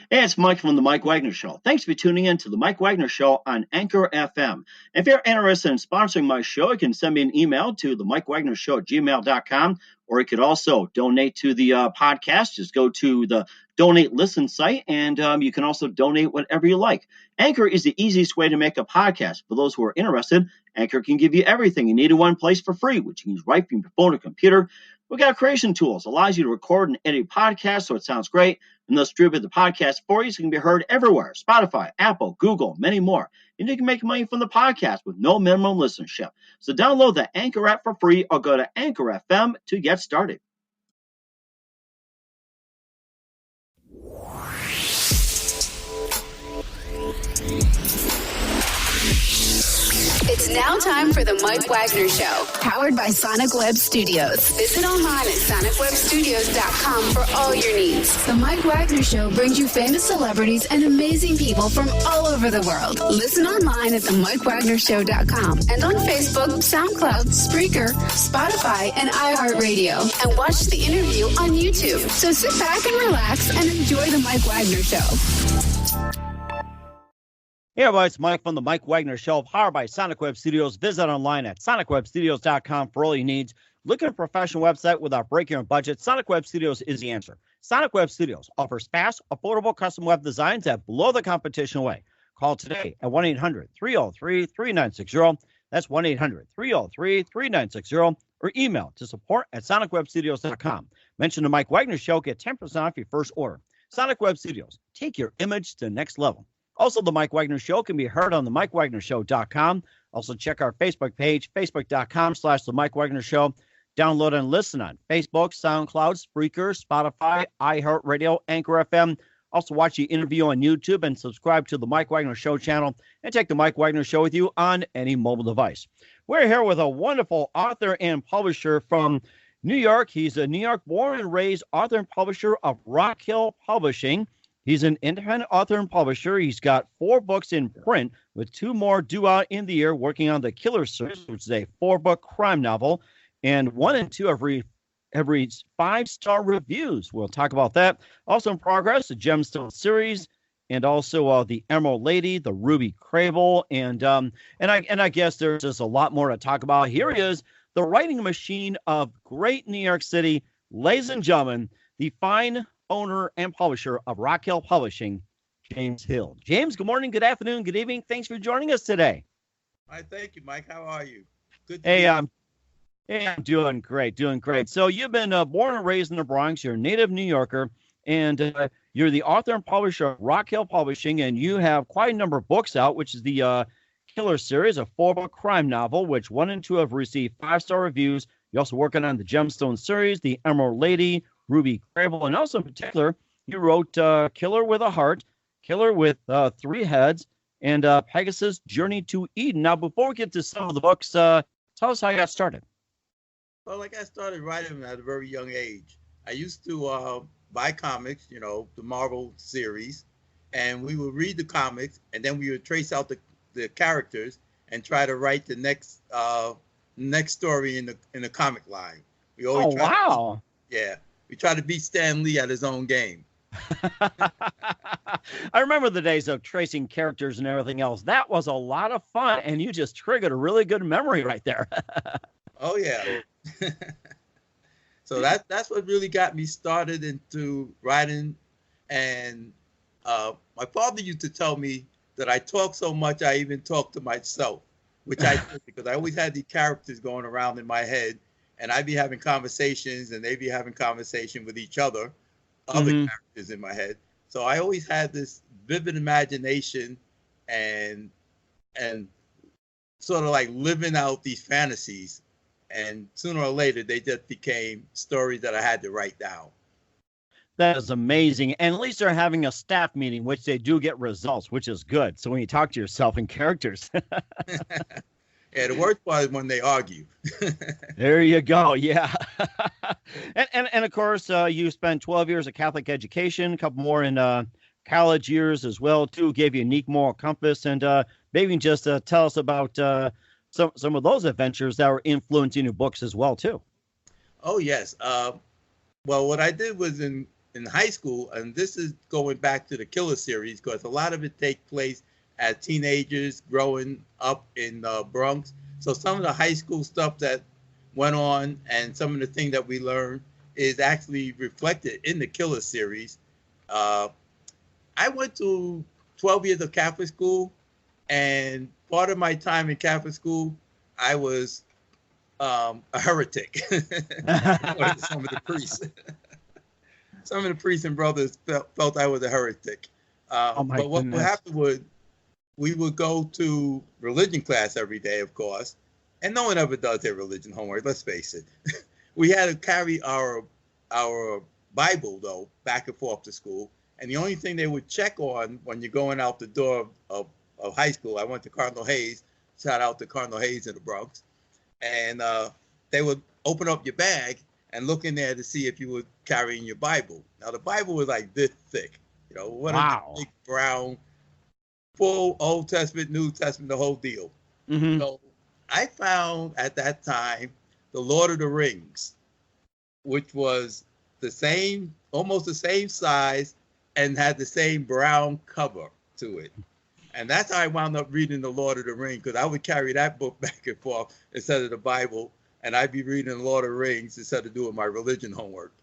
Hey, it's Mike from the Mike Wagner Show. Thanks for tuning in to the Mike Wagner Show on Anchor FM. If you're interested in sponsoring my show, you can send me an email to the Mike Wagner Show at gmail.com, or you could also donate to the podcast. Just go to the Donate Listen site, and you can also donate whatever you like. Anchor is the easiest way to make a podcast. For those who are interested, Anchor can give you everything you need in one place for free, which you can use right from your phone or computer. We've got creation tools, allows you to record and edit podcasts so it sounds great, and they'll distribute the podcast for you so it can be heard everywhere. Spotify, Apple, Google, many more. And you can make money from the podcast with no minimum listenership. So download the Anchor app for free or go to Anchor FM to get started. It's now time for the Mike Wagner Show, powered by Sonic Web Studios. Visit online at sonicwebstudios.com for all your needs. The Mike Wagner Show brings you famous celebrities and amazing people from all over the world. Listen online at themikewagnershow.com and on Facebook, SoundCloud, Spreaker, Spotify, and iHeartRadio. And watch the interview on YouTube. So sit back and relax and enjoy the Mike Wagner Show. Hey everybody, it's Mike from the Mike Wagner Show, powered by Sonic Web Studios. Visit online at sonicwebstudios.com for all your needs. Look at a professional website without breaking your budget. Sonic Web Studios is the answer. Sonic Web Studios offers fast, affordable custom web designs that blow the competition away. Call today at 1-800-303-3960. That's 1-800-303-3960. Or email to support@sonicwebstudios.com. Mention the Mike Wagner Show, get 10% off your first order. Sonic Web Studios, take your image to the next level. Also, the Mike Wagner Show can be heard on the MikeWagnerShow.com. Also, check our Facebook page, facebook.com/the Mike Wagner Show. Download and listen on Facebook, SoundCloud, Spreaker, Spotify, iHeartRadio, Anchor FM. Also, watch the interview on YouTube and subscribe to the Mike Wagner Show channel and take the Mike Wagner Show with you on any mobile device. We're here with a wonderful author and publisher from New York. He's a New York born and raised author and publisher of Rock Hill Publishing. He's an independent author and publisher. He's got 4 books in print with 2 more due out in the year, working on the Killer series, which is a 4-book crime novel. And 1 and 2 have reached 5-star reviews. We'll talk about that. Also in progress, the Gemstone series, and also the Emerald Lady, the Ruby Crable. And I guess there's just a lot more to talk about. Here he is, the writing machine of great New York City. Ladies and gentlemen, the fine owner and publisher of Rock Hill Publishing, James Hill. James, good morning, good afternoon, good evening. Thanks for joining us today. Hi, thank you, Mike. How are you? Good. I'm doing great, So you've been born and raised in the Bronx. You're a native New Yorker, and you're the author and publisher of Rock Hill Publishing, and you have quite a number of books out, which is the Killer series, a 4-book crime novel, which 1 and 2 have received 5-star reviews. You're also working on the Gemstone series, the Emerald Lady, Ruby Crable, and also in particular, you wrote Killer with a Heart, Killer with 3 Heads, and Pegasus, Journey to Eden. Now, before we get to some of the books, tell us how you got started. Well, I started writing at a very young age. I used to buy comics, the Marvel series, and we would read the comics, and then we would trace out the characters and try to write the next story in the comic line. We always we try to beat Stan Lee at his own game. I remember the days of tracing characters and everything else. That was a lot of fun, and you just triggered a really good memory right there. Oh, yeah. So that's what really got me started into writing. And my father used to tell me that I talk so much, I even talk to myself, which I did because I always had these characters going around in my head. And I'd be having conversations, and they'd be having conversation with each other, other characters in my head. So I always had this vivid imagination and sort of like living out these fantasies. And sooner or later, they just became stories that I had to write down. That is amazing. And at least they're having a staff meeting, which they do get results, which is good. So when you talk to yourself in characters. Yeah, the worst part is when they argue. There you go. Yeah. and of course, you spent 12 years of Catholic education, a couple more in college years as well, too, gave you a unique moral compass. And maybe just tell us about some of those adventures that were influencing your books as well, too. Oh, yes. Well, what I did was in in high school, and this is going back to the Killer series because a lot of it takes place as teenagers growing up in the Bronx. So some of the high school stuff that went on and some of the things that we learned is actually reflected in the Killer series. I went to 12 years of Catholic school, and part of my time in Catholic school, I was a heretic. Some of the priests. Some of the priests and brothers felt I was a heretic. Oh my but what goodness. happened was we would go to religion class every day, of course, and no one ever does their religion homework, let's face it. We had to carry our Bible, though, back and forth to school. And the only thing they would check on when you're going out the door of high school, I went to Cardinal Hayes, shout out to Cardinal Hayes in the Bronx, and they would open up your bag and look in there to see if you were carrying your Bible. Now, the Bible was like this thick, one of the big brown, full Old Testament, New Testament, the whole deal. Mm-hmm. So I found at that time the Lord of the Rings, which was almost the same size, and had the same brown cover to it. And that's how I wound up reading the Lord of the Rings, because I would carry that book back and forth instead of the Bible, and I'd be reading the Lord of the Rings instead of doing my religion homework.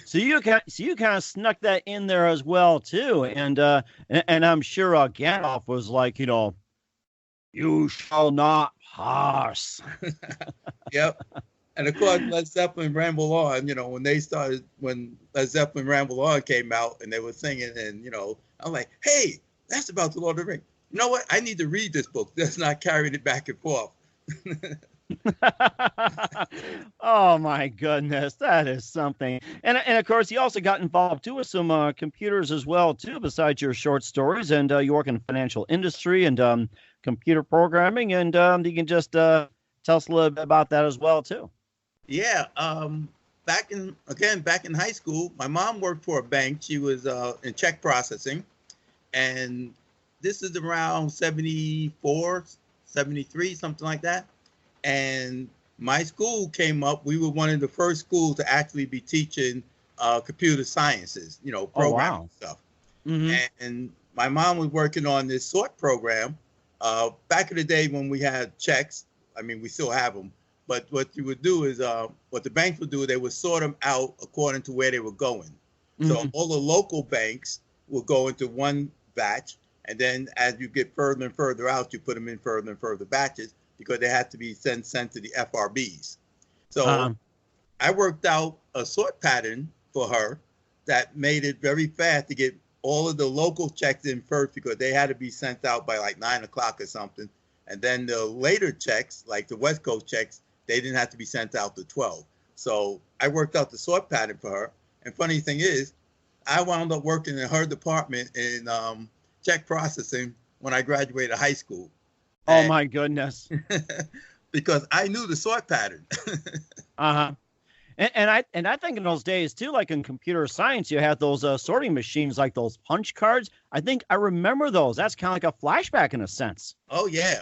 So you kind of snuck that in there as well too, and I'm sure Gandalf was like, you shall not pass. Yep. And of course, Led Zeppelin Ramble On, when Led Zeppelin Ramble On came out and they were singing, and, I'm like, hey, that's about the Lord of the Rings. You know what? I need to read this book. Let's not carry it back and forth. Oh, my goodness. That is something. And of course, you also got involved, too, with some computers as well, too, besides your short stories. And you work in the financial industry and computer programming. And you can just tell us a little bit about that as well, too. Yeah. Back in high school, my mom worked for a bank. She was in check processing. And this is around 74, 73, something like that. And my school came up. We were one of the first schools to actually be teaching computer sciences, programming stuff. Mm-hmm. And my mom was working on this sort program. Back in the day when we had checks, I mean, we still have them. But what you would do is, what the banks would do, they would sort them out according to where they were going. Mm-hmm. So all the local banks will go into one batch. And then as you get further and further out, you put them in further and further batches because they had to be sent to the FRBs. So I worked out a sort pattern for her that made it very fast to get all of the local checks in first because they had to be sent out by like 9 o'clock or something. And then the later checks, like the West Coast checks, they didn't have to be sent out to 12. So I worked out the sort pattern for her. And funny thing is, I wound up working in her department in check processing when I graduated high school. Oh, my goodness. Because I knew the sort pattern. Uh-huh. And I think in those days, too, like in computer science, you had those sorting machines, like those punch cards. I think I remember those. That's kind of like a flashback in a sense. Oh, yeah.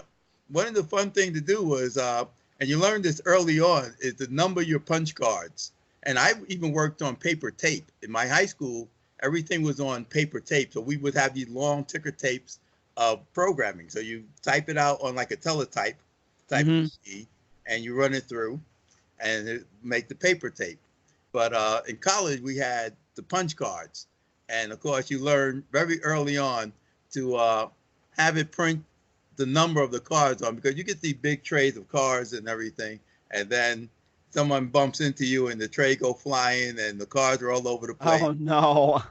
One of the fun things to do was, and you learned this early on, is to number your punch cards. And I even worked on paper tape. In my high school, everything was on paper tape. So we would have these long ticker tapes of programming. So you type it out on like a teletype machine, and you run it through and it make the paper tape. But in college, we had the punch cards. And of course, you learn very early on to have it print the number of the cards on, because you get these big trays of cards and everything. And then someone bumps into you and the tray go flying and the cards are all over the place. Oh, no.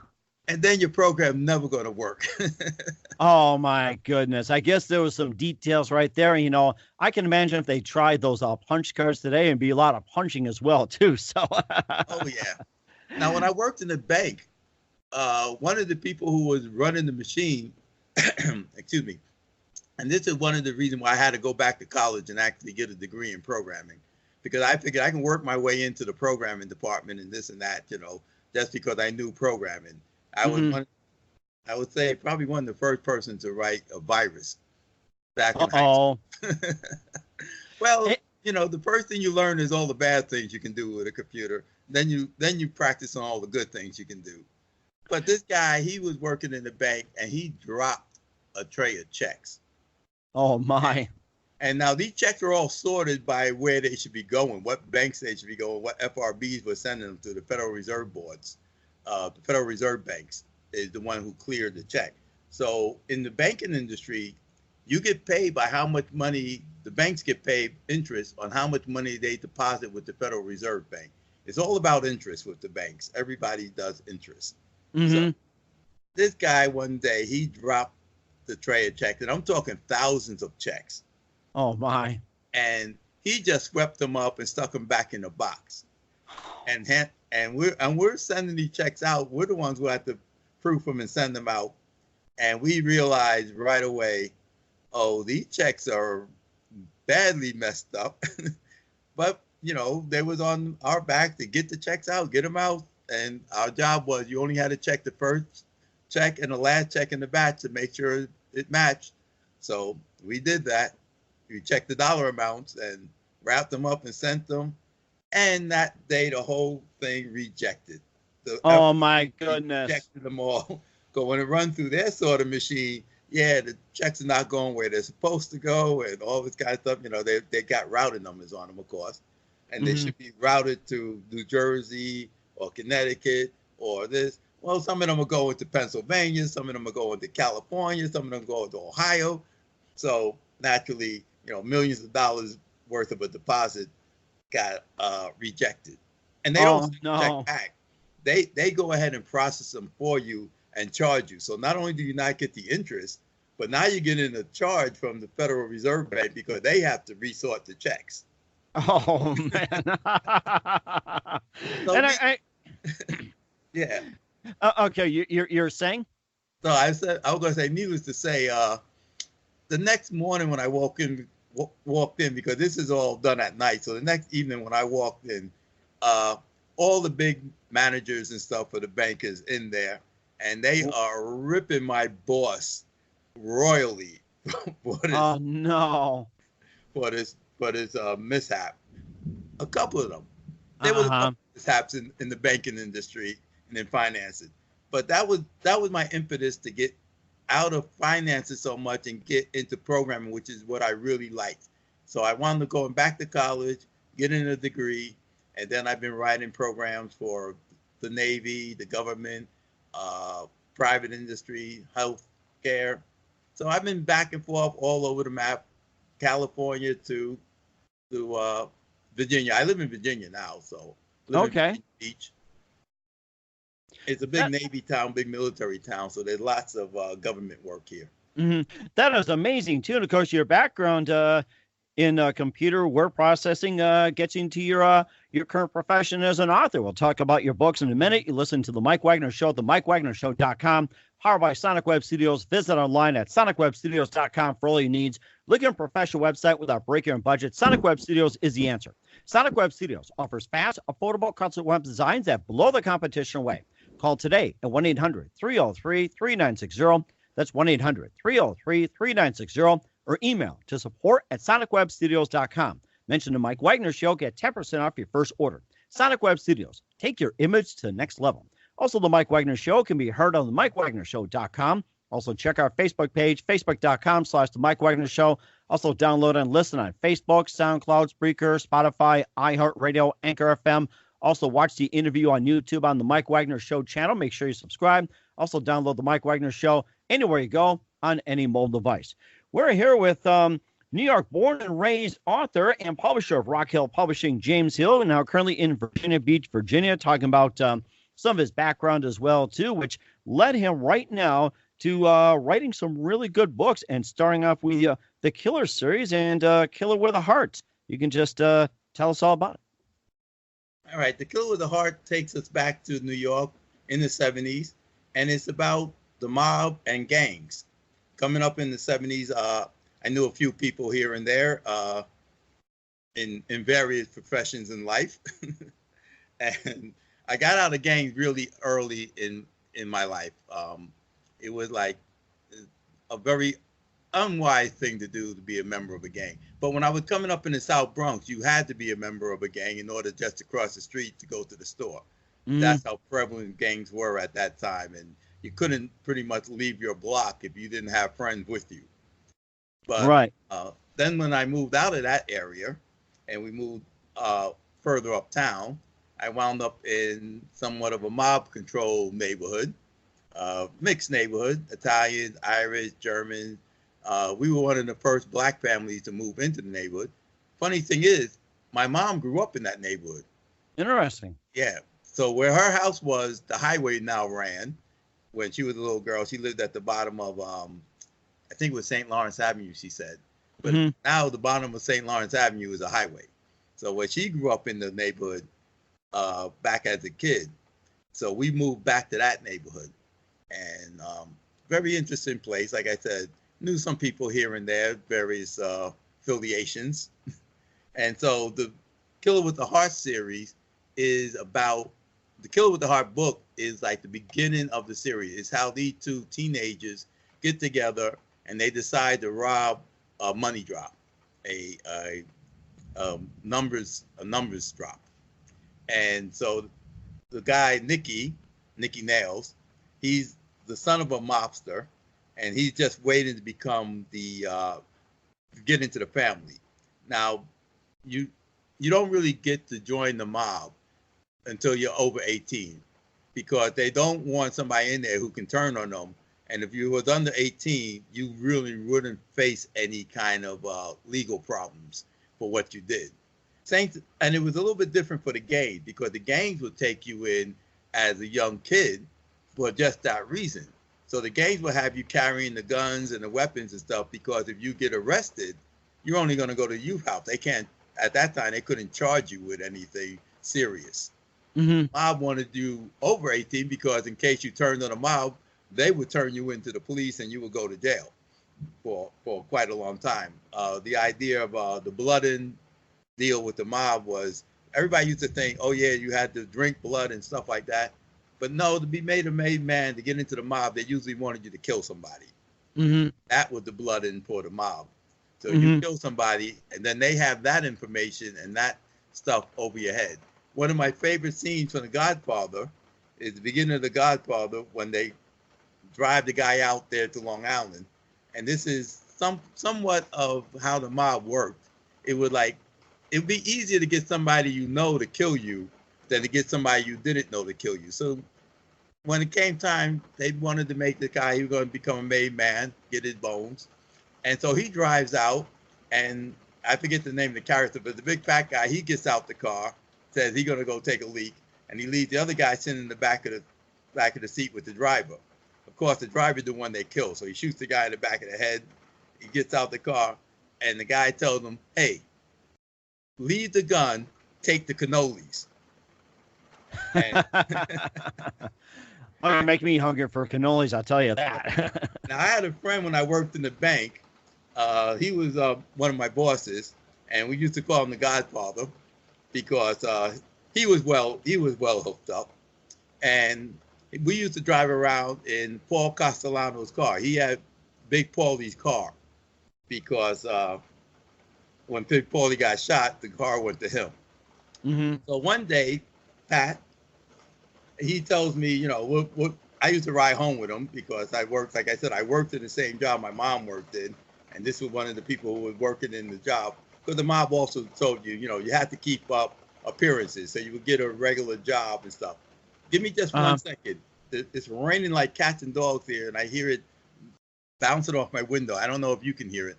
And then your program never going to work. Oh, my goodness. I guess there was some details right there. I can imagine if they tried those punch cards today, it'd be a lot of punching as well, too. So. Oh, yeah. Now, when I worked in the bank, one of the people who was running the machine, excuse me, and this is one of the reasons why I had to go back to college and actually get a degree in programming, because I figured I can work my way into the programming department and this and that, just because I knew programming. I was I would say probably one of the first persons to write a virus back in high school. Well, the first thing you learn is all the bad things you can do with a computer. Then you practice on all the good things you can do. But this guy, he was working in the bank, and he dropped a tray of checks. Oh, my. And now these checks are all sorted by where they should be going, what banks they should be going, what FRBs were sending them to the Federal Reserve boards. The Federal Reserve banks is the one who cleared the check. So in the banking industry, you get paid by how much money the banks get paid interest on how much money they deposit with the Federal Reserve Bank. It's all about interest with the banks. Everybody does interest. Mm-hmm. So this guy one day, he dropped the tray of checks, and I'm talking thousands of checks. Oh, my. And he just swept them up and stuck them back in the box. And we're sending these checks out. We're the ones who have to proof them and send them out. And we realized right away, oh, these checks are badly messed up. But, you know, they was on our back to get the checks out, get them out. And our job was you only had to check the first check and the last check in the batch to make sure it matched. So we did that. We checked the dollar amounts and wrapped them up and sent them. And that day, the whole thing rejected. Oh, my goodness. Rejected them all. Go when it run through their sort of machine, yeah, the checks are not going where they're supposed to go and all this kind of stuff. You know, they got routing numbers on them, of course. And they should be routed to New Jersey or Connecticut or this. Well, some of them are going to Pennsylvania. Some of them are going to California. Some of them are going to Ohio. So naturally, you know, millions of dollars worth of a deposit got rejected. And they don't check back. They go ahead and process them for you and charge you. So not only do you not get the interest, but now you're getting a charge from the Federal Reserve Bank because they have to resort the checks. Oh, man. So and yeah. Okay, you're saying? So I was going to say, needless to say, the next morning when I walked in, because this is all done at night. So the next evening when I walked in, all the big managers and stuff for the bankers in there, and they are ripping my boss royally for this mishap. A couple of them. There was a couple of mishaps in the banking industry and in finances. But that was my impetus to get out of finances so much and get into programming, which is what I really liked. So I wanted to go back to college, get in a degree, and then I've been writing programs for the Navy, the government, private industry, health care. So I've been back and forth all over the map, California to Virginia. I live in Virginia now, so in Virginia Beach. It's a big Navy town, big military town, so there's lots of government work here. Mm-hmm. That is amazing, too. And, of course, your background in computer word processing gets into your current profession as an author. We'll talk about your books in a minute. You listen to The Mike Wagner Show at themikewagnershow.com, powered by Sonic Web Studios. Visit online at sonicwebstudios.com for all your needs. Look at a professional website without breaking your budget. Sonic Web Studios is the answer. Sonic Web Studios offers fast, affordable custom web designs that blow the competition away. Call today at 1-800-303-3960. That's 1-800-303-3960. Or email to support@sonicwebstudios.com. Mention the Mike Wagner Show. Get 10% off your first order. Sonic Web Studios. Take your image to the next level. Also, the Mike Wagner Show can be heard on the MikeWagnerShow.com. Also, check our Facebook page, facebook.com/the Mike Wagner Show. Also, download and listen on Facebook, SoundCloud, Spreaker, Spotify, iHeartRadio, Anchor FM. Also, watch the interview on YouTube on the Mike Wagner Show channel. Make sure you subscribe. Also, download the Mike Wagner Show anywhere you go on any mobile device. We're here with New York born and raised author and publisher of Rock Hill Publishing, James Hill, now currently in Virginia Beach, Virginia, talking about some of his background as well, too, which led him right now to writing some really good books and starting off with the Killer series and Killer with a Heart. You can just tell us all about it. All right. The Killer with a Heart takes us back to New York in the 70s, and it's about the mob and gangs. Coming up in the 70s, I knew a few people here and there in various professions in life. And I got out of gangs really early in my life. It was like a very unwise thing to do to be a member of a gang. But when I was coming up in the South Bronx, you had to be a member of a gang in order just to cross the street to go to the store. That's how prevalent gangs were at that time. And you couldn't pretty much leave your block if you didn't have friends with you. But Right. Then when I moved out of that area and we moved further uptown, I wound up in somewhat of a mob-controlled neighborhood, mixed neighborhood, Italians, Irish, Germans. We were one of the first black families to move into the neighborhood. Funny thing is, my mom grew up in that neighborhood. Interesting. Yeah. So where her house was, the highway now ran. When she was a little girl, she lived at the bottom of, I think it was St. Lawrence Avenue, she said. But now the bottom of St. Lawrence Avenue is a highway. So where she grew up in the neighborhood back as a kid. So we moved back to that neighborhood. And very interesting place. Like I said, knew some people here and there, various affiliations. And so the Killer with the Heart series is about, the Killer with the Heart book is like the beginning of the series. It's how these two teenagers get together and they decide to rob a money drop, a numbers drop. And so the guy, Nicky Nails, he's the son of a mobster, and he's just waiting to become get into the family. Now, you don't really get to join the mob until you're over 18, because they don't want somebody in there who can turn on them. And if you was under 18, you really wouldn't face any kind of legal problems for what you did. And it was a little bit different for the gangs, because the gangs would take you in as a young kid for just that reason. So the gangs will have you carrying the guns and the weapons and stuff, because if you get arrested, you're only going to go to youth house. They can't, at that time, they couldn't charge you with anything serious. Mob wanted you over 18 because in case you turned on a mob, they would turn you into the police and you would go to jail for quite a long time. The idea of the blood and deal with the mob was, everybody used to think, oh yeah, you had to drink blood and stuff like that. But no, to be made a made man, to get into the mob, they usually wanted you to kill somebody. That was the blood in for the mob. So you kill somebody, and then they have that information and that stuff over your head. One of my favorite scenes from The Godfather is the beginning of The Godfather, when they drive the guy out there to Long Island. And this is somewhat of how the mob worked. It would be easier to get somebody you know to kill you than to get somebody you didn't know to kill you. So when it came time, they wanted to make the guy, he was going to become a made man, get his bones. And so he drives out, and I forget the name of the character, but the big fat guy, he gets out the car, says he's going to go take a leak, and he leaves the other guy sitting in the back of the seat with the driver. Of course, the driver's the one they kill, so he shoots the guy in the back of the head. He gets out the car, and the guy tells him, hey, leave the gun, take the cannolis. You're making me hungry for cannolis, I'll tell you that. Now, I had a friend when I worked in the bank. He was one of my bosses, and we used to call him the Godfather because he was well hooked up. And we used to drive around in Paul Castellano's car. He had Big Paulie's car because when Big Paulie got shot, the car went to him. So one day, Pat, he tells me, I used to ride home with him because I worked, like I said, I worked in the same job my mom worked in. And this was one of the people who was working in the job. Because the mob also told you, you had to keep up appearances so you would get a regular job and stuff. Give me just 1 second. It's raining like cats and dogs here, and I hear it bouncing off my window. I don't know if you can hear it.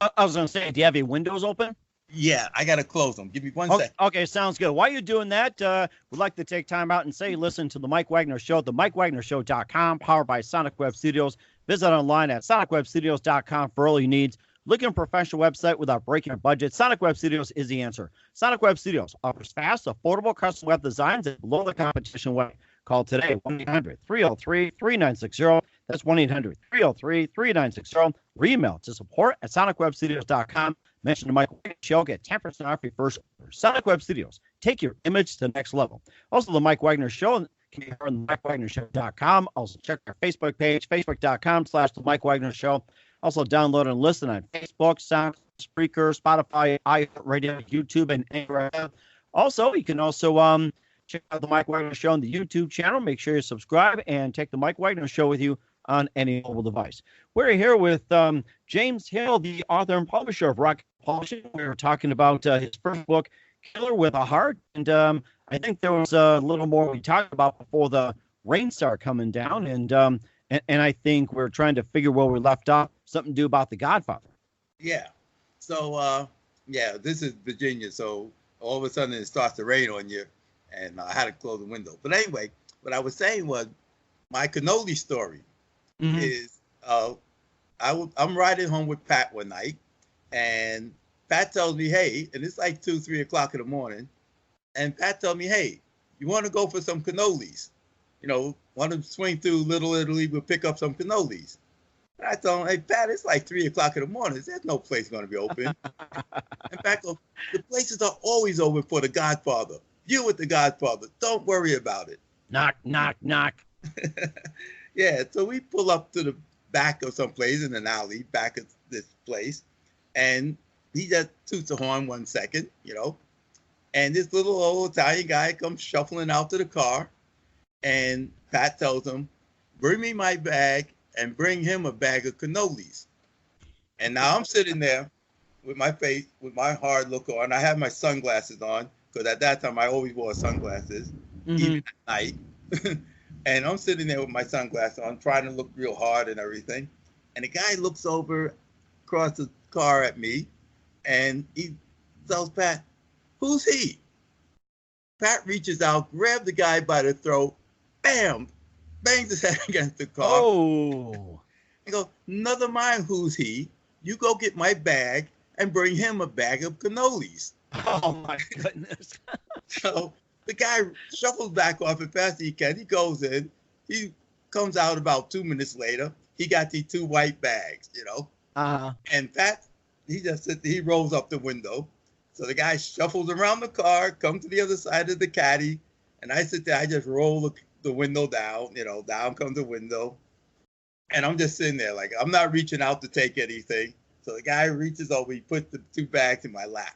I was going to say, do you have your windows open? Yeah, I got to close them. Give me 1 second. Okay, sounds good. While you're doing that, we'd like to take time out and say listen to the Mike Wagner Show at the MikeWagnerShow.com, powered by Sonic Web Studios. Visit online at SonicWebStudios.com for all your needs. Looking for a professional website without breaking a budget? Sonic Web Studios is the answer. Sonic Web Studios offers fast, affordable custom web designs at below the competition way. Call today, 1-800-303-3960. That's 1-800-303-3960. Or email to support@SonicWebStudios.com. Mention the Mike Wagner Show. Get 10% off your first order. Sonic Web Studios. Take your image to the next level. Also, the Mike Wagner Show can be heard on MikeWagnerShow.com. Also, check our Facebook page, Facebook.com/the Mike Wagner Show. Also, download and listen on Facebook, Sound, Spreaker, Spotify, iHeartRadio, YouTube, and Anchor. Also, you can also check out the Mike Wagner Show on the YouTube channel. Make sure you subscribe and take the Mike Wagner Show with you on any mobile device. We're here with James Hill, the author and publisher of Rock Publishing. We were talking about his first book, Killer with a Heart. And I think there was a little more we talked about before the rain started coming down. And I think we're trying to figure where we left off, something to do about The Godfather. Yeah. So, this is Virginia. So all of a sudden it starts to rain on you, and I had to close the window. But anyway, what I was saying was my cannoli story is I'm riding home with Pat one night, and Pat tells me, hey, and it's like 2, 3 o'clock in the morning, and Pat tells me, hey, you want to go for some cannolis? You know, want to swing through Little Italy, we'll pick up some cannolis. And I told him, hey, Pat, it's like 3 o'clock in the morning. There's no place going to be open. And Pat goes, the places are always open for The Godfather. You with The Godfather. Don't worry about it. Knock, knock, knock. Yeah, so we pull up to the back of some place in an alley, back of this place. And he just toots a horn 1 second, you know. And this little old Italian guy comes shuffling out to the car. And Pat tells him, bring me my bag and bring him a bag of cannolis. And now I'm sitting there with my face, with my hard look on. I have my sunglasses on, because at that time I always wore sunglasses, even at night. And I'm sitting there with my sunglasses on, trying to look real hard and everything. And the guy looks over across the car at me, and he tells Pat, who's he? Pat reaches out, grabs the guy by the throat, bam, bangs his head against the car. Oh. And goes, never mind who's he. You go get my bag and bring him a bag of cannolis. Oh, my goodness. So the guy shuffles back off as fast as he can. He goes in. He comes out about 2 minutes later. He got these 2 white bags, you know. Uh-huh. And Pat, he just sits there, he rolls up the window. So the guy shuffles around the car, comes to the other side of the caddy, and I sit there, I just roll the window down, you know, down comes the window. And I'm just sitting there, like, I'm not reaching out to take anything. So the guy reaches over, he puts the 2 bags in my lap.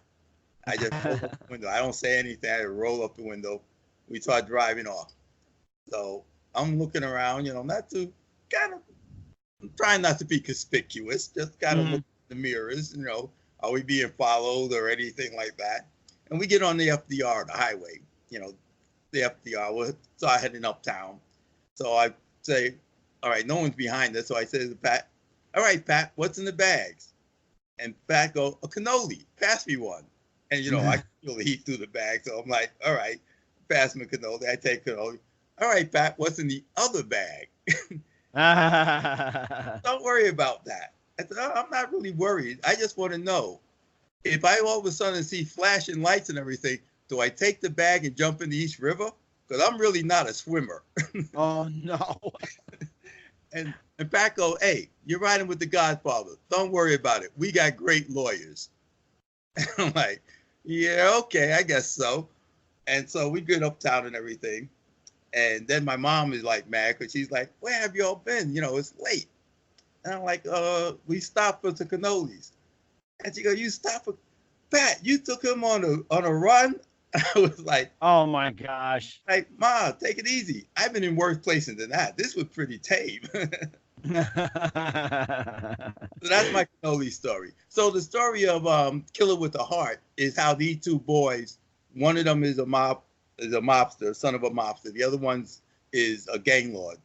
I just roll up the window. I don't say anything. I roll up the window. We start driving off. So I'm looking around, you know, I'm trying not to be conspicuous, just kind of look in the mirrors, you know, are we being followed or anything like that? And we get on the FDR, the highway, you know, the FDR, we'll start heading uptown. So I say, all right, no one's behind us. So I say to Pat, all right, Pat, what's in the bags? And Pat goes, a cannoli, pass me one. And, you know, I feel the heat through the bag. So I'm like, all right, pass me a cannoli. I take cannoli. All right, Pat, what's in the other bag? Don't worry about that. I said, I'm not really worried. I just want to know, if I all of a sudden see flashing lights and everything, do I take the bag and jump in the East River? Because I'm really not a swimmer. Oh, no. And Pat goes, hey, you're riding with The Godfather. Don't worry about it. We got great lawyers. And I'm like, yeah, okay, I guess so. And so we get uptown and everything. And then my mom is like mad because she's like, where have y'all been? You know, it's late. And I'm like, we stopped for the cannolis. And she goes, you stopped for Pat, you took him on a run? I was like, oh my gosh. Like, Ma, take it easy. I've been in worse places than that. This was pretty tame. So that's my cannoli story. So the story of Killer with a Heart is how these 2 boys, one of them is a mobster, son of a mobster. The other one is a gang lord.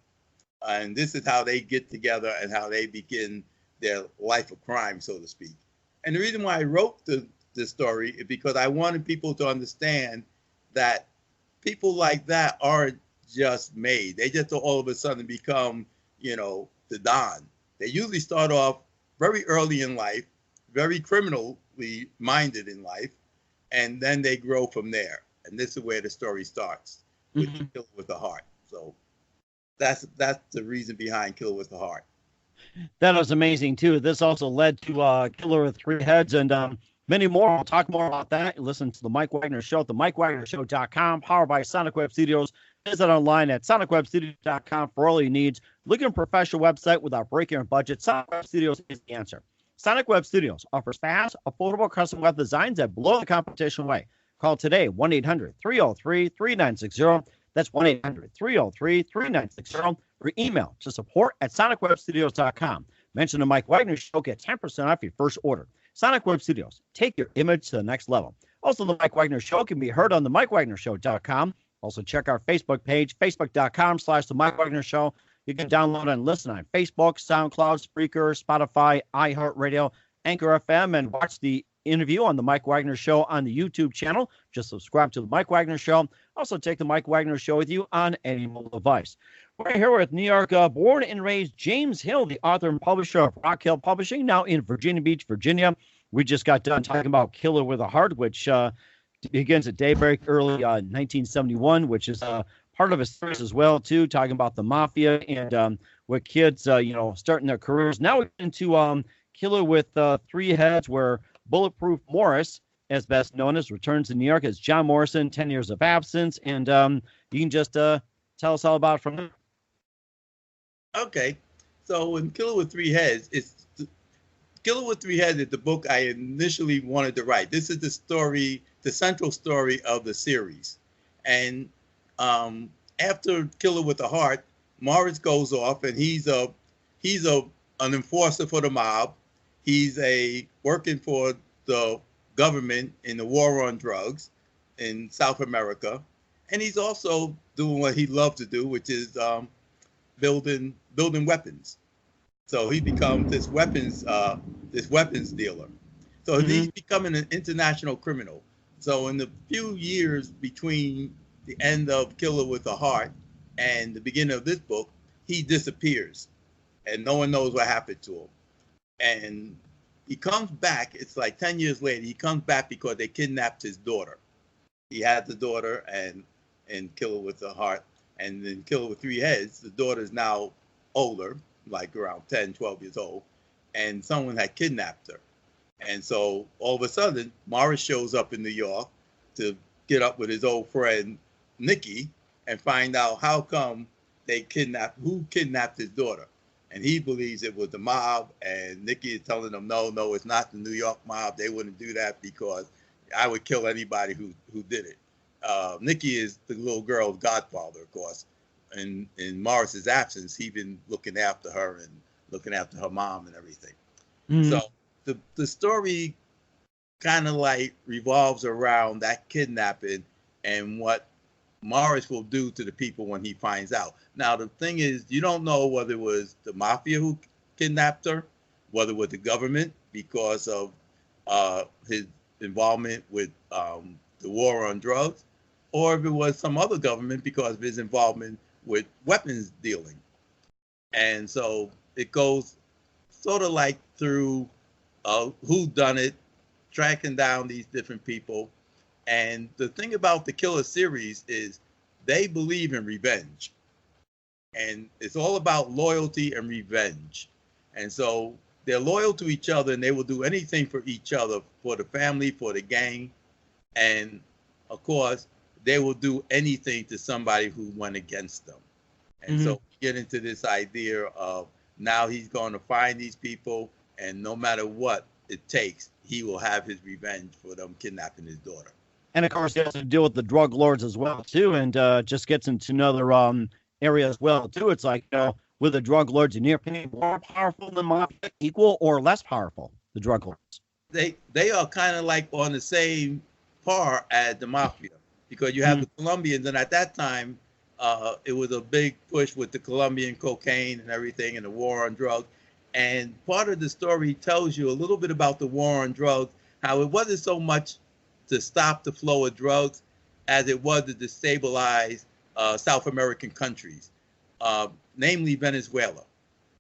And this is how they get together and how they begin their life of crime, so to speak. And the reason why I wrote this story is because I wanted people to understand that people like that aren't just made. They just all of a sudden become, you know, the Don. They usually start off very early in life, very criminally minded in life, and then they grow from there. And this is where the story starts, with Killer with a Heart. So that's the reason behind Killer with a Heart. That was amazing, too. This also led to Killer with 3 Heads and many more. I'll talk more about that. Listen to the Mike Wagner Show at themikewagnershow.com, powered by Sonic Web Studios. Visit online at sonicwebstudios.com for all your needs. Looking for a professional website without breaking your budget? Sonic Web Studios is the answer. Sonic Web Studios offers fast, affordable custom web designs that blow the competition away. Call today, 1-800-303-3960. That's 1-800-303-3960. Or email to support@sonicwebstudios.com. Mention the Mike Wagner Show, get 10% off your first order. Sonic Web Studios, take your image to the next level. Also, the Mike Wagner Show can be heard on the MikeWagnerShow.com. Also, check our Facebook page, facebook.com/the Mike Wagner Show. You can download and listen on Facebook, SoundCloud, Spreaker, Spotify, iHeartRadio, Anchor FM, and watch the interview on the Mike Wagner Show on the YouTube channel. Just subscribe to the Mike Wagner Show. Also, take the Mike Wagner Show with you on any mobile device. We're here with New York born and raised James Hill, the author and publisher of Rock Hill Publishing, now in Virginia Beach, Virginia. We just got done talking about Killer with a Heart, which begins at daybreak early 1971, which is part of a series as well, too, talking about the mafia and with kids, starting their careers. Now we're into Killer with Three Heads, where Bulletproof Morris, as best known as, returns to New York as John Morrison, 10 years of absence. And you can just tell us all about it from there. Okay. So in Killer with Three Heads, Killer with Three Heads is the book I initially wanted to write. This is the story, the central story of the series. And after Killer with a Heart, Morris goes off and he's an enforcer for the mob. He's working for the government in the war on drugs in South America. And he's also doing what he loved to do, which is building weapons. So he becomes this weapons dealer. So he's becoming an international criminal. So in the few years between the end of Killer with a Heart and the beginning of this book, he disappears, and no one knows what happened to him. And he comes back. It's like 10 years later. He comes back because they kidnapped his daughter. He had the daughter and Killer with a Heart, and then Killer with Three Heads. The daughter is now older, like around 10, 12 years old, and someone had kidnapped her. And so all of a sudden, Morris shows up in New York to get up with his old friend, Nicky, and find out how come who kidnapped his daughter. And he believes it was the mob, and Nicky is telling him, no, it's not the New York mob. They wouldn't do that because I would kill anybody who did it. Nicky is the little girl's godfather, of course. In Morris's absence, he's been looking after her and looking after her mom and everything. Mm-hmm. So the story kind of like revolves around that kidnapping and what Morris will do to the people when he finds out. Now, the thing is, you don't know whether it was the mafia who kidnapped her, whether it was the government because of his involvement with the war on drugs, or if it was some other government because of his involvement with weapons dealing. And so it goes sort of like through who done it, tracking down these different people. And the thing about the Killer series is they believe in revenge. And it's all about loyalty and revenge. And so they're loyal to each other, and they will do anything for each other, for the family, for the gang. And of course, they will do anything to somebody who went against them. And so we get into this idea of now he's going to find these people, and no matter what it takes, he will have his revenge for them kidnapping his daughter. And of course, he has to deal with the drug lords as well, too, and just gets into another area as well, too. It's like, with the drug lords, in your opinion, more powerful than mafia, equal or less powerful, the drug lords? They are kind of like on the same par as the mafia, because you have the Colombians, and at that time, it was a big push with the Colombian cocaine and everything and the war on drugs. And part of the story tells you a little bit about the war on drugs, how it wasn't so much to stop the flow of drugs as it was to destabilize South American countries, namely Venezuela,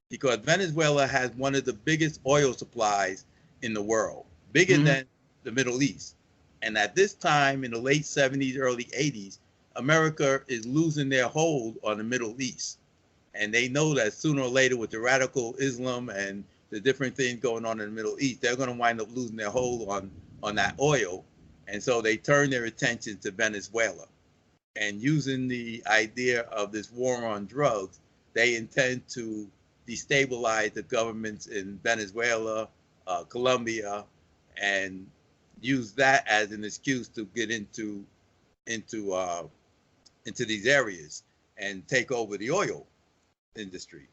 because Venezuela has one of the biggest oil supplies in the world, bigger than the Middle East. And at this time, in the late 70s, early 80s, America is losing their hold on the Middle East. And they know that sooner or later, with the radical Islam and the different things going on in the Middle East, they're going to wind up losing their hold on that oil. And so they turn their attention to Venezuela. And using the idea of this war on drugs, they intend to destabilize the governments in Venezuela, Colombia, and use that as an excuse to get into these areas and take over the oil industry.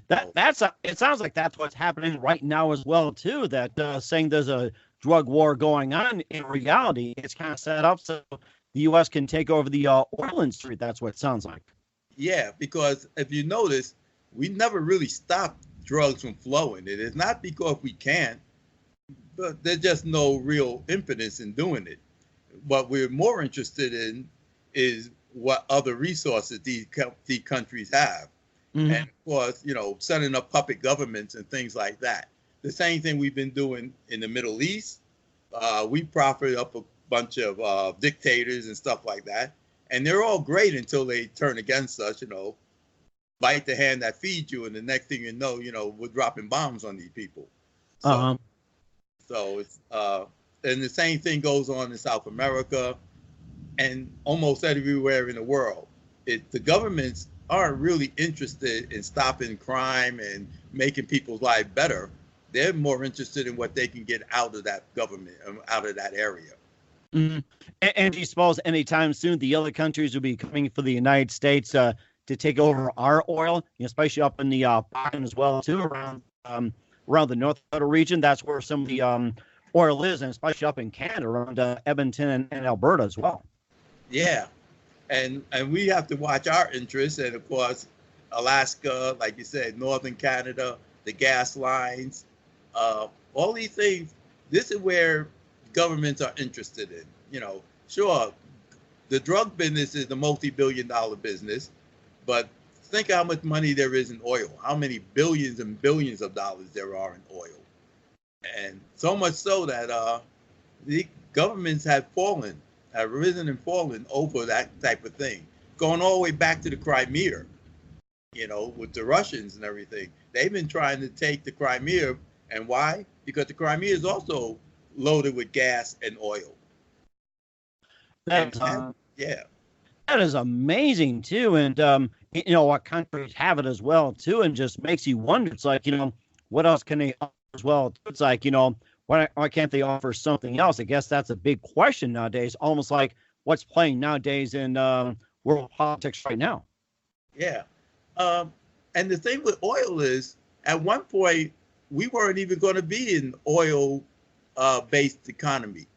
It sounds like that's what's happening right now as well too. That saying there's a drug war going on. In reality, it's kind of set up so the U.S. can take over the oil industry. That's what it sounds like. Yeah, because if you notice, we never really stopped drugs from flowing. It is not because we can't, but there's just no real impetus in doing it. What we're more interested in is what other resources these countries have. Mm-hmm. And of course, setting up puppet governments and things like that. The same thing we've been doing in the Middle East. We profit up a bunch of dictators and stuff like that. And they're all great until they turn against us, bite the hand that feeds you. And the next thing you know, we're dropping bombs on these people. So, so it's, and the same thing goes on in South America and almost everywhere in the world. The governments aren't really interested in stopping crime and making people's lives better. They're more interested in what they can get out of that government, out of that area. Mm-hmm. And do you suppose anytime soon the other countries will be coming for the United States to take over our oil, especially up in the Bakken as well too, around the North Dakota region? That's where some of the oil is, and especially up in Canada, around Edmonton and Alberta as well. Yeah, and we have to watch our interests, and of course, Alaska, like you said, northern Canada, the gas lines, all these things. This is where governments are interested in. Sure, the drug business is a multi-billion-dollar business, but think how much money there is in oil, how many billions and billions of dollars there are in oil. And so much so that the governments have risen and fallen over that type of thing. Going all the way back to the Crimea, with the Russians and everything. They've been trying to take the Crimea. And why? Because the Crimea is also loaded with gas and oil. That is amazing too. And what countries have it as well too, and just makes you wonder. It's like, what else can they offer as well? It's like, why can't they offer something else? I guess that's a big question nowadays, almost like what's playing nowadays in world politics right now. Yeah. And the thing with oil is, at one point, we weren't even going to be an oil-based economy.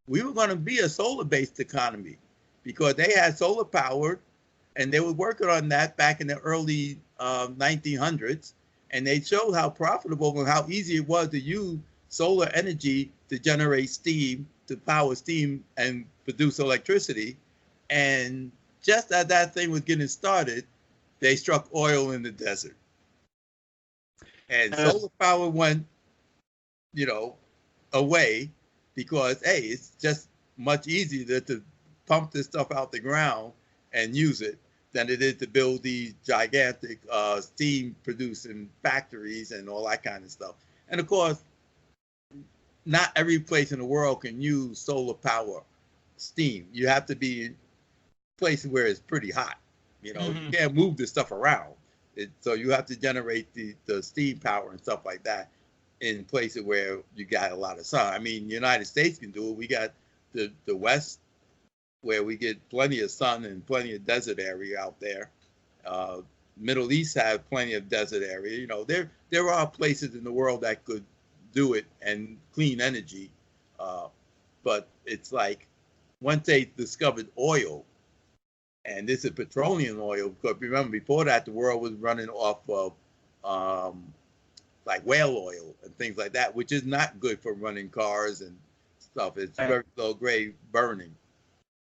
We were going to be a solar-based economy because they had solar power, and they were working on that back in the early 1900s, and they showed how profitable and how easy it was to use solar energy to generate steam, to power steam and produce electricity. And just as that thing was getting started, they struck oil in the desert. And solar power went, away because, hey, it's just much easier to pump this stuff out the ground and use it than it is to build these gigantic steam producing factories and all that kind of stuff. And of course, not every place in the world can use solar power steam. You have to be in places where it's pretty hot. You can't move this stuff around. So you have to generate the steam power and stuff like that in places where you got a lot of sun. I mean, the United States can do it. We got the West where we get plenty of sun and plenty of desert area out there. Middle East have plenty of desert area. There are places in the world that could do it and clean energy. But it's like once they discovered oil, and this is petroleum oil, because remember before that the world was running off of like whale oil and things like that, which is not good for running cars and stuff. It's very low grade burning.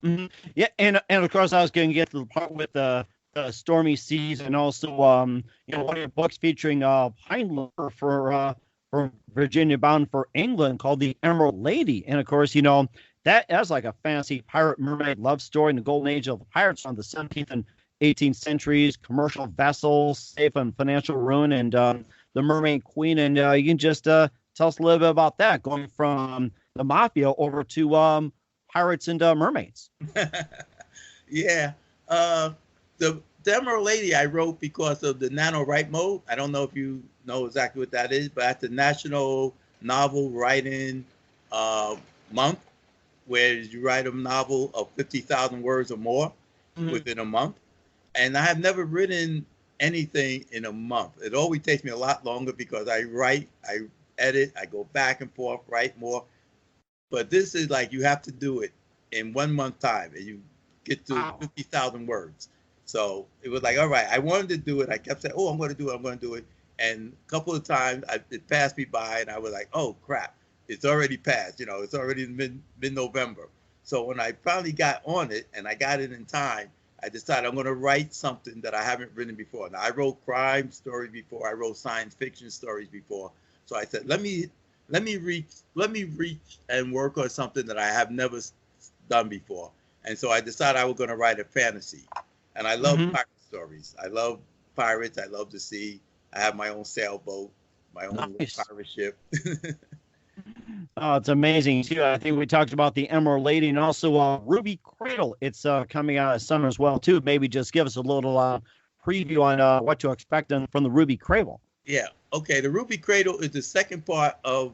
Mm-hmm. Yeah, and of course I was going to get to the part with the stormy seas, and also one of your books featuring Heinlein for Virginia bound for England called The Emerald Lady, and of course that's like a fantasy pirate mermaid love story in the golden age of the pirates on the 17th and 18th centuries, commercial vessels, safe and financial ruin, and the Mermaid Queen. And you can just tell us a little bit about that, going from the mafia over to pirates and mermaids. Yeah. The Emerald Lady I wrote because of the NaNoWrite mode. I don't know if you know exactly what that is, but that's the National Novel Writing month, where you write a novel of 50,000 words or more within a month. And I have never written anything in a month. It always takes me a lot longer because I write, I edit, I go back and forth, write more. But this is like you have to do it in 1 month time, and you get to 50,000 words. So it was like, all right, I wanted to do it. I kept saying, oh, I'm going to do it. I'm going to do it. And a couple of times it passed me by, and I was like, oh, crap, it's already passed. You know, it's already mid-November. So when I finally got on it and I got it in time, I decided I'm going to write something that I haven't written before. Now, I wrote crime stories before. I wrote science fiction stories before. So I said, let me reach and work on something that I have never done before. And so I decided I was going to write a fantasy. And I love pirate stories. I love pirates. I love the sea. I have my own sailboat, my own pirate ship. Oh, it's amazing too. I think we talked about the Emerald Lady and also Ruby Cradle. It's coming out this summer as well too. Maybe just give us a little preview on what to expect from the Ruby Cradle. Yeah. Okay. The Ruby Cradle is the second part of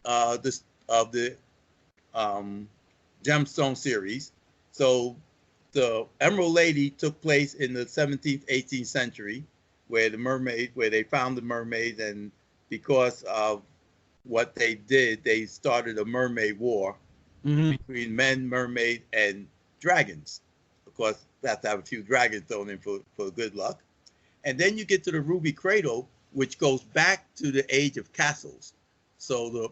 the Gemstone series. So the Emerald Lady took place in the 17th, 18th century, where they found the mermaids, and because of what they did, they started a mermaid war between men, mermaid, and dragons. Of course, they have to have a few dragons thrown in for good luck. And then you get to the Ruby Cradle, which goes back to the age of castles. So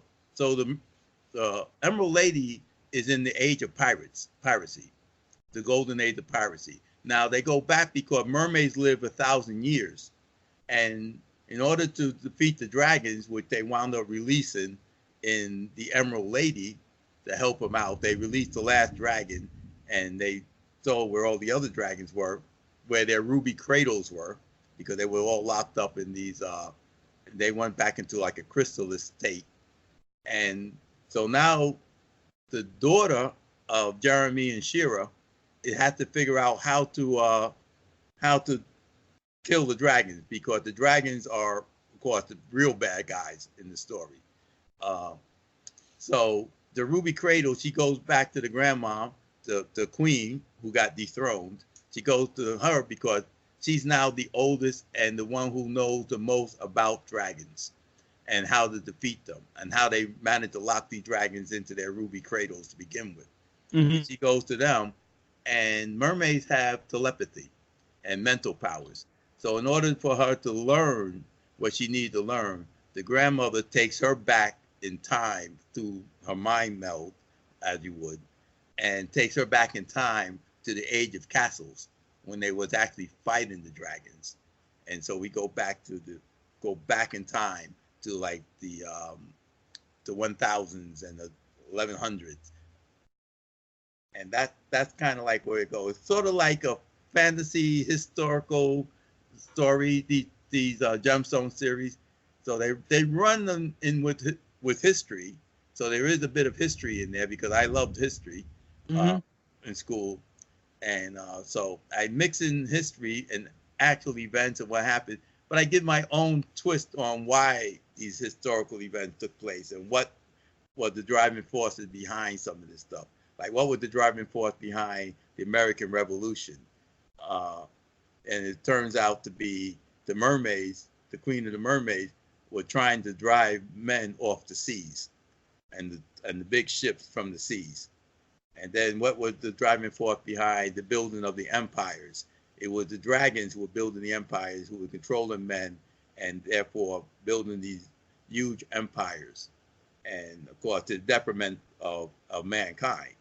the Emerald Lady is in the age of piracy, the golden age of piracy. Now they go back because mermaids live 1,000 years, and in order to defeat the dragons, which they wound up releasing in the Emerald Lady to help them out, they released the last dragon, and they saw where all the other dragons were, where their ruby cradles were, because they were all locked up in these. They went back into like a chrysalis state, and so now the daughter of Jeremy and Shira, it had to figure out how to kill the dragons, because the dragons are, of course, the real bad guys in the story. So the Ruby Cradle, she goes back to the grandma, the queen who got dethroned. She goes to her because she's now the oldest and the one who knows the most about dragons and how to defeat them and how they managed to lock these dragons into their ruby cradles to begin with. She goes to them, and mermaids have telepathy and mental powers. So in order for her to learn what she needs to learn, the grandmother takes her back in time through her mind meld, as you would, and takes her back in time to the age of castles when they was actually fighting the dragons. And so we go back in time to like the 1000s and the 1100s. And that's kind of like where it goes. It's sort of like a fantasy historical story, these Gemstone series. So they run them in with history. So there is a bit of history in there because I loved history in school. And so I mix in history and actual events and what happened, but I give my own twist on why these historical events took place and what was the driving forces behind some of this stuff. Like, what was the driving force behind the American Revolution? And it turns out to be the mermaids, the Queen of the Mermaids, were trying to drive men off the seas and the big ships from the seas. And then what was the driving force behind the building of the empires? It was the dragons who were building the empires, who were controlling men, and therefore building these huge empires. And of course, to the detriment of mankind.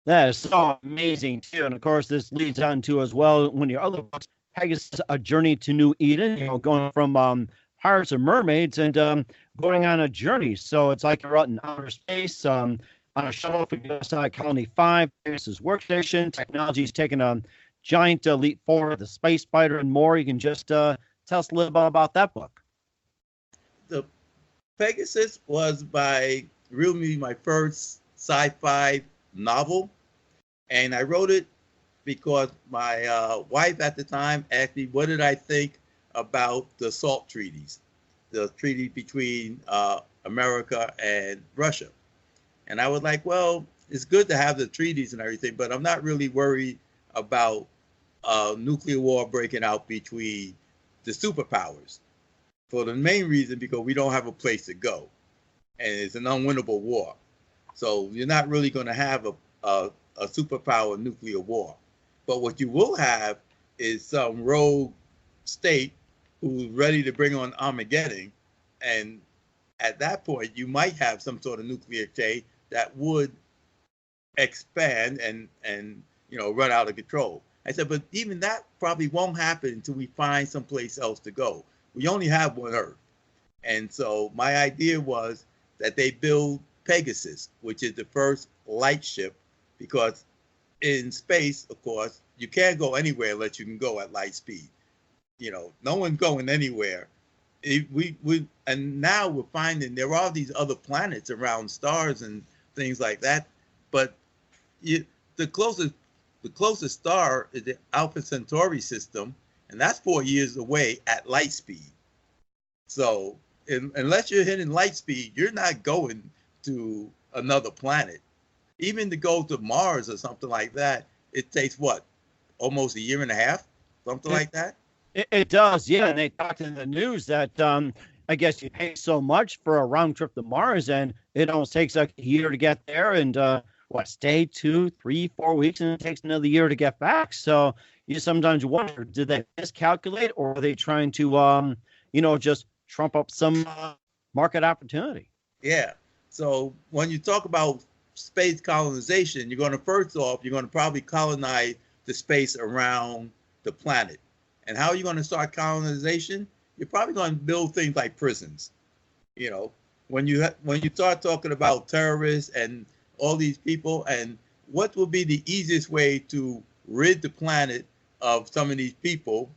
That is so amazing too. And of course, this leads on to as well one of your other books, Pegasus, A Journey to New Eden, going from pirates and mermaids and going on a journey. So it's like you're out in outer space, on a shuttle from USI Colony 5, Pegasus workstation. Technology's taken a giant leap forward, the space spider and more. You can just tell us a little bit about that book. The Pegasus was really my first sci-fi novel, and I wrote it because my wife at the time asked me what did I think about the SALT treaties, the treaty between America and Russia. And I was like, well, it's good to have the treaties and everything, but I'm not really worried about nuclear war breaking out between the superpowers. For the main reason, because we don't have a place to go, and it's an unwinnable war. So you're not really going to have a superpower nuclear war. But what you will have is some rogue state who's ready to bring on Armageddon, and at that point, you might have some sort of nuclear chain that would expand and run out of control. I said, but even that probably won't happen until we find someplace else to go. We only have one Earth. And so my idea was that they build Pegasus, which is the first light ship, because in space, of course, you can't go anywhere unless you can go at light speed. No one's going anywhere. And now we're finding there are these other planets around stars and things like that, but the closest star is the Alpha Centauri system, and that's 4 years away at light speed. So unless you're hitting light speed, you're not going to another planet. Even to go to Mars or something like that, it takes what, almost a year and a half, something like that. It does, yeah. And they talked in the news that I guess you pay so much for a round trip to Mars, and it almost takes like a year to get there, and stay 2, 3, 4 weeks, and it takes another year to get back. So you sometimes wonder, did they miscalculate, or are they trying to, just trump up some market opportunity? Yeah. So when you talk about space colonization, you're going to probably colonize the space around the planet. And how are you going to start colonization? You're probably going to build things like prisons. When you start talking about terrorists and all these people, and what will be the easiest way to rid the planet of some of these people,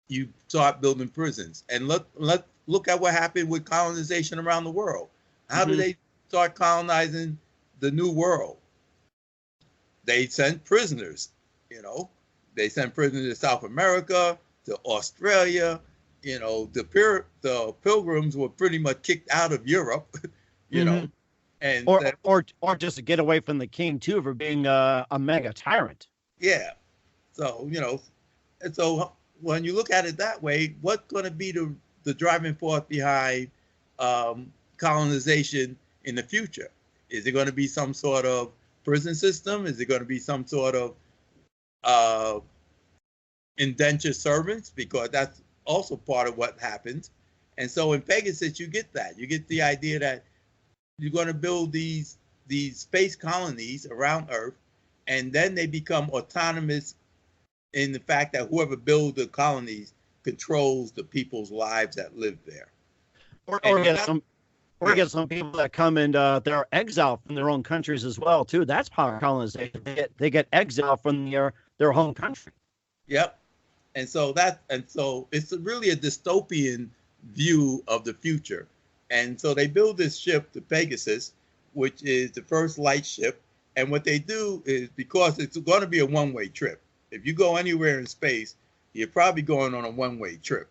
you start building prisons. And look at what happened with colonization around the world. How did they start colonizing the new world? They sent prisoners, They sent prisoners to South America, to Australia. The pilgrims were pretty much kicked out of Europe, and or just to get away from the king too, for being a mega tyrant. Yeah. So, and so when you look at it that way, what's going to be the driving force behind colonization in the future? Is it going to be some sort of prison system? Is it going to be some sort of indentured servants? Because that's also part of what happens. And so in Pegasus, you get that. You get the idea that you're going to build these space colonies around Earth, and then they become autonomous in the fact that whoever builds the colonies controls the people's lives that live there. Or get some people that come and they're exiled from their own countries as well too. That's part of colonization. They get exiled from their home country. Yep. And so it's really a dystopian view of the future. And so they build this ship, the Pegasus, which is the first light ship. And what they do is, because it's going to be a one-way trip. If you go anywhere in space, you're probably going on a one-way trip.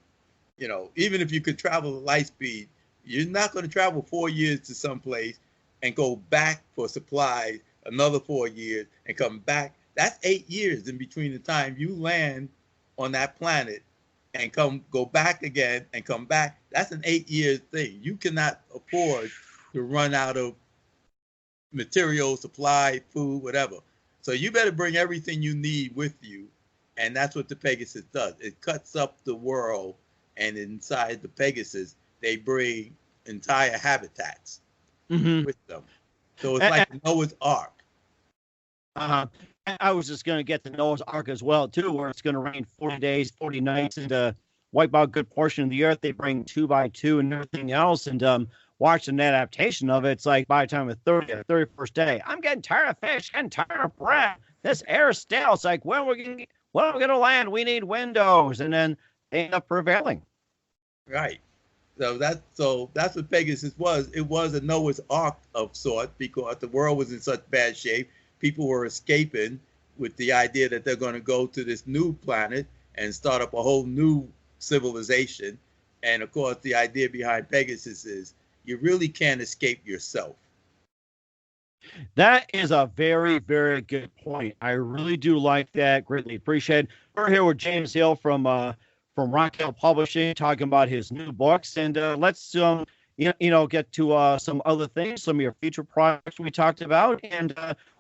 Even if you could travel at light speed, you're not going to travel 4 years to someplace and go back for supplies another 4 years and come back. That's 8 years in between the time you land on that planet and go back again and come back. That's an 8-year thing. You cannot afford to run out of material, supply, food, whatever. So you better bring everything you need with you. And that's what the Pegasus does. It cuts up the world, and inside the Pegasus, they bring entire habitats with them. So it's like Noah's Ark. I was just going to get the Noah's Ark as well, too, where it's going to rain 40 days, 40 nights, and wipe out a good portion of the earth. They bring 2 by 2 and everything else, and watching an adaptation of it, it's like by the time of the 30th, 31st day, I'm getting tired of fish, getting tired of bread. This air is stale. It's like, when are we going to land? We need windows. And then they end up prevailing. Right. So that's what Pegasus was. It was a Noah's Ark of sorts, because the world was in such bad shape. People were escaping with the idea that they're going to go to this new planet and start up a whole new civilization. And of course, the idea behind Pegasus is you really can't escape yourself. That is a very, very good point. I really do like that. Greatly appreciate it. We're here with James Hill from Rock Hill Publishing, talking about his new books, and let's get to some other things, some of your future projects we talked about, and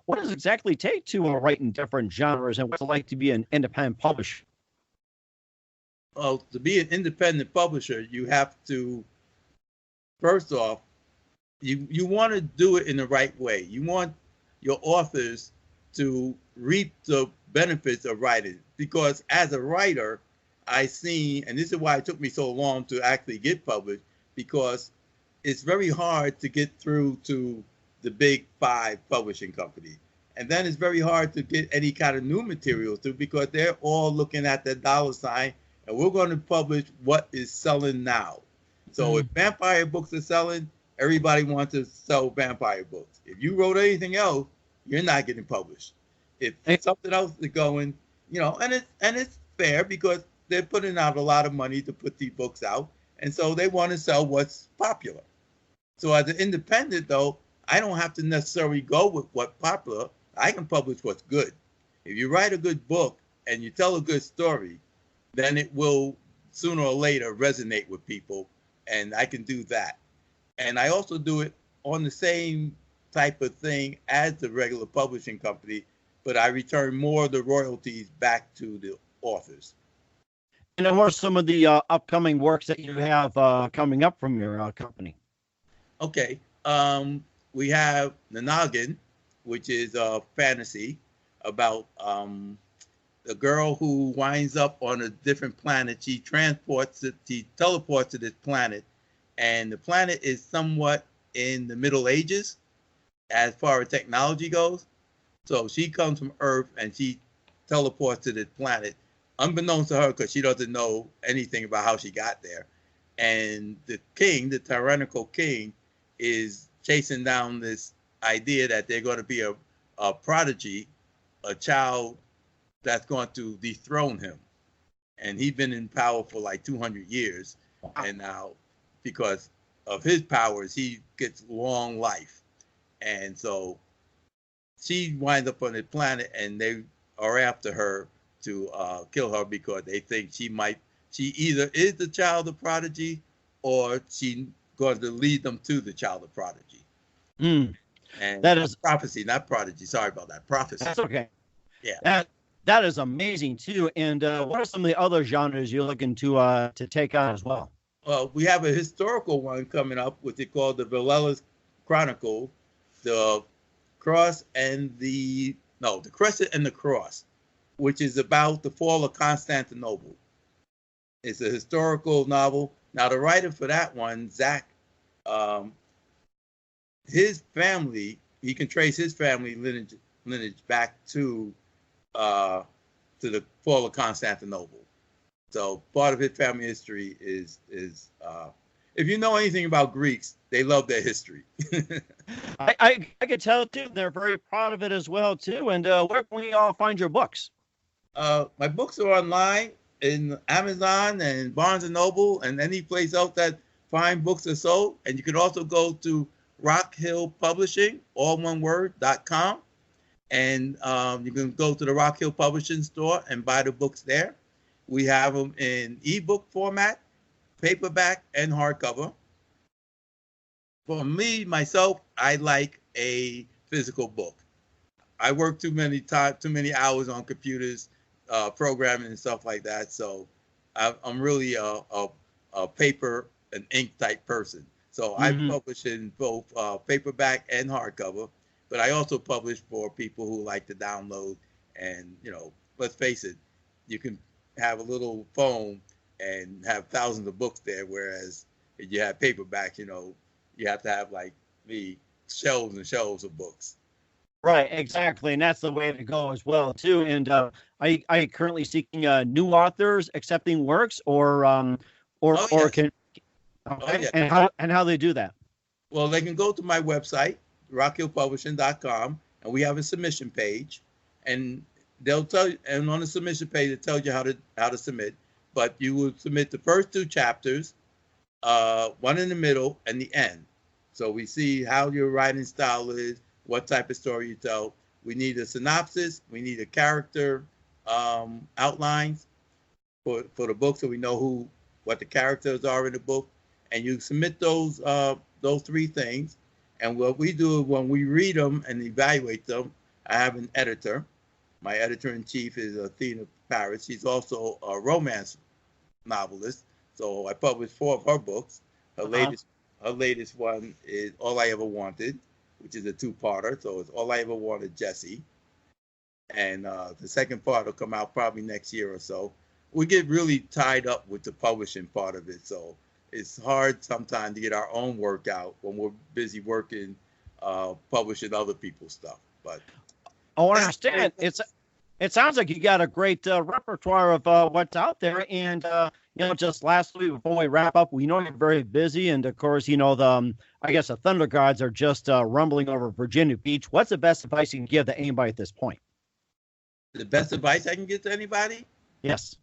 what does it exactly take to write in different genres, and what's it like to be an independent publisher? Well, to be an independent publisher, you have to, first off, you want to do it in the right way. You want your authors to reap the benefits of writing, because as a writer, I seen, and this is why it took me so long to actually get published, because it's very hard to get through to the big 5 publishing company. And then it's very hard to get any kind of new material through, because they're all looking at the dollar sign, and we're going to publish what is selling now. So if vampire books are selling, everybody wants to sell vampire books. If you wrote anything else, you're not getting published. If something else is going, and it's fair, because they're putting out a lot of money to put these books out, and so they want to sell what's popular. So as an independent, though, I don't have to necessarily go with what's popular. I can publish what's good. If you write a good book and you tell a good story, then it will sooner or later resonate with people, and I can do that. And I also do it on the same type of thing as the regular publishing company, but I return more of the royalties back to the authors. And then what are some of the upcoming works that you have coming up from your company? Okay. We have The Noggin, which is a fantasy about a girl who winds up on a different planet. She teleports to this planet, and the planet is somewhat in the Middle Ages as far as technology goes. So she comes from Earth and she teleports to this planet, unbeknownst to her, because she doesn't know anything about how she got there. And the king, the tyrannical king, is chasing down this idea that they're going to be a prodigy, a child that's going to dethrone him. And he's been in power for like 200 years. And now, because of his powers, he gets long life. And so she winds up on the planet, and they are after her to kill her, because they think she either is the child of prodigy, or she's going to lead them to the child of prodigy. And that is prophecy, not prodigy. Sorry about that. Prophecy. That's okay. Yeah. That is amazing too. And what are some of the other genres you're looking to take on as well? Well, we have a historical one coming up, which is called the Villela's Chronicle, the Crescent and the Cross, which is about the fall of Constantinople. It's a historical novel. Now, the writer for that one, Zach, his family, he can trace his family lineage back to the fall of Constantinople. So part of his family history is if you know anything about Greeks, they love their history. I could tell too. They're very proud of it as well too. And where can we all find your books? My books are online in Amazon and Barnes and Noble and any place else that fine books are sold. And you can also go to Rock Hill Publishing, all one word.com. And you can go to the Rock Hill Publishing store and buy the books there. We have them in ebook format, paperback, and hardcover. For me, myself, I like a physical book. I work too many hours on computers, programming and stuff like that. So I'm really a paper and ink type person. So I publish in both paperback and hardcover. But I also publish for people who like to download. And, let's face it, you can have a little phone and have thousands of books there, whereas if you have paperback, you have to have, like me, shelves and shelves of books. Right, exactly, and that's the way to go as well too. And I currently seeking new authors accepting works, or can and how they do that? Well, they can go to my website, rockhillpublishing.com, and we have a submission page, and they'll tell you, and on the submission page it tells you how to submit. But you will submit the first 2 chapters, one in the middle and the end. So we see how your writing style is, what type of story you tell. We need a synopsis. We need a character outlines for the book, so we know what the characters are in the book. And you submit those 3 things. And what we do when we read them and evaluate them, I have an editor. My editor-in-chief is Athena Paris. She's also a romance novelist. So I published 4 of her books. Her latest one is All I Ever Wanted, which is a 2-parter. So it's All I Ever Wanted, Jesse. And the second part will come out probably next year or so. We get really tied up with the publishing part of it. So it's hard sometimes to get our own work out when we're busy working, publishing other people's stuff. But I understand. It sounds like you got a great repertoire of what's out there. And, just last week, before we wrap up, we know you're very busy. And, of course, the Thunder Gods are just rumbling over Virginia Beach. What's the best advice you can give to anybody at this point? The best advice I can give to anybody? Yes.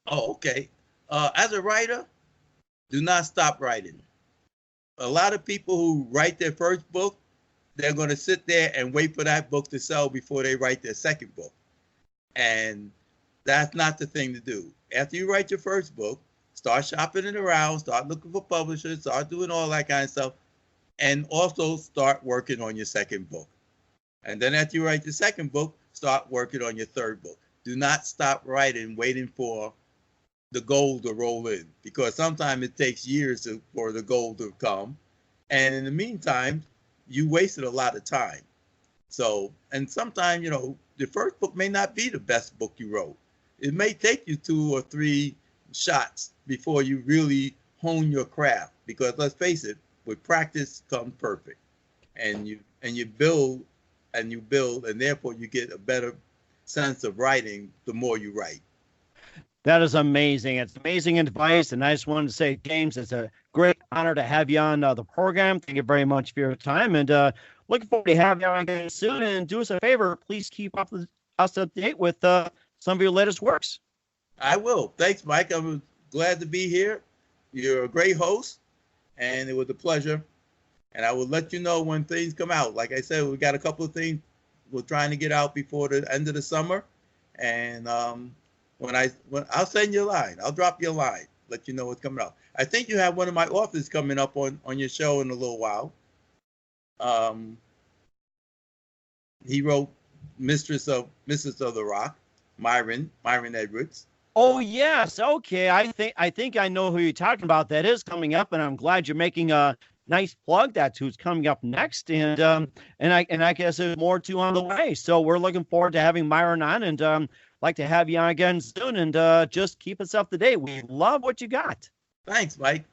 Oh, okay. As a writer, do not stop writing. A lot of people who write their first book, they're going to sit there and wait for that book to sell before they write their second book. And that's not the thing to do. After you write your first book, start shopping it around, start looking for publishers, start doing all that kind of stuff, and also start working on your second book. And then after you write your second book, start working on your third book. Do not stop writing, waiting for the gold to roll in, because sometimes it takes years for the gold to come. And in the meantime, you wasted a lot of time. So, and sometimes, the first book may not be the best book you wrote. It may take you 2 or 3 shots before you really hone your craft, because let's face it, with practice comes perfect. And you build, and therefore you get a better sense of writing the more you write. That is amazing. It's amazing advice. And I just wanted to say, James, it's a great honor to have you on the program. Thank you very much for your time. And looking forward to having you on again soon. And do us a favor, please keep us up to date with some of your latest works. I will. Thanks, Mike. I'm glad to be here. You're a great host, and it was a pleasure. And I will let you know when things come out. Like I said, we got a couple of things we're trying to get out before the end of the summer. And when I'll send you a line, I'll drop you a line, let you know what's coming out. I think you have one of my authors coming up on your show in a little while. He wrote Mistress of the Rock, Myron Edwards. Oh yes, okay. I think I know who you're talking about. That is coming up, and I'm glad you're making a nice plug. That's who's coming up next, and I guess there's more too on the way. So we're looking forward to having Myron on, and like to have you on again soon, and just keep us up to date. We love what you got. Thanks, Mike.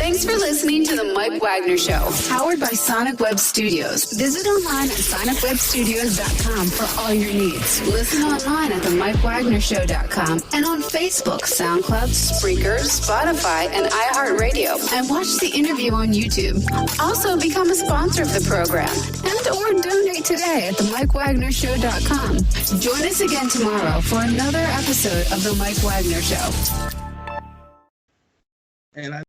Thanks for listening to The Mike Wagner Show, powered by Sonic Web Studios. Visit online at sonicwebstudios.com for all your needs. Listen online at themikewagnershow.com and on Facebook, SoundCloud, Spreaker, Spotify, and iHeartRadio. And watch the interview on YouTube. Also, become a sponsor of the program and or donate today at themikewagnershow.com. Join us again tomorrow for another episode of The Mike Wagner Show. And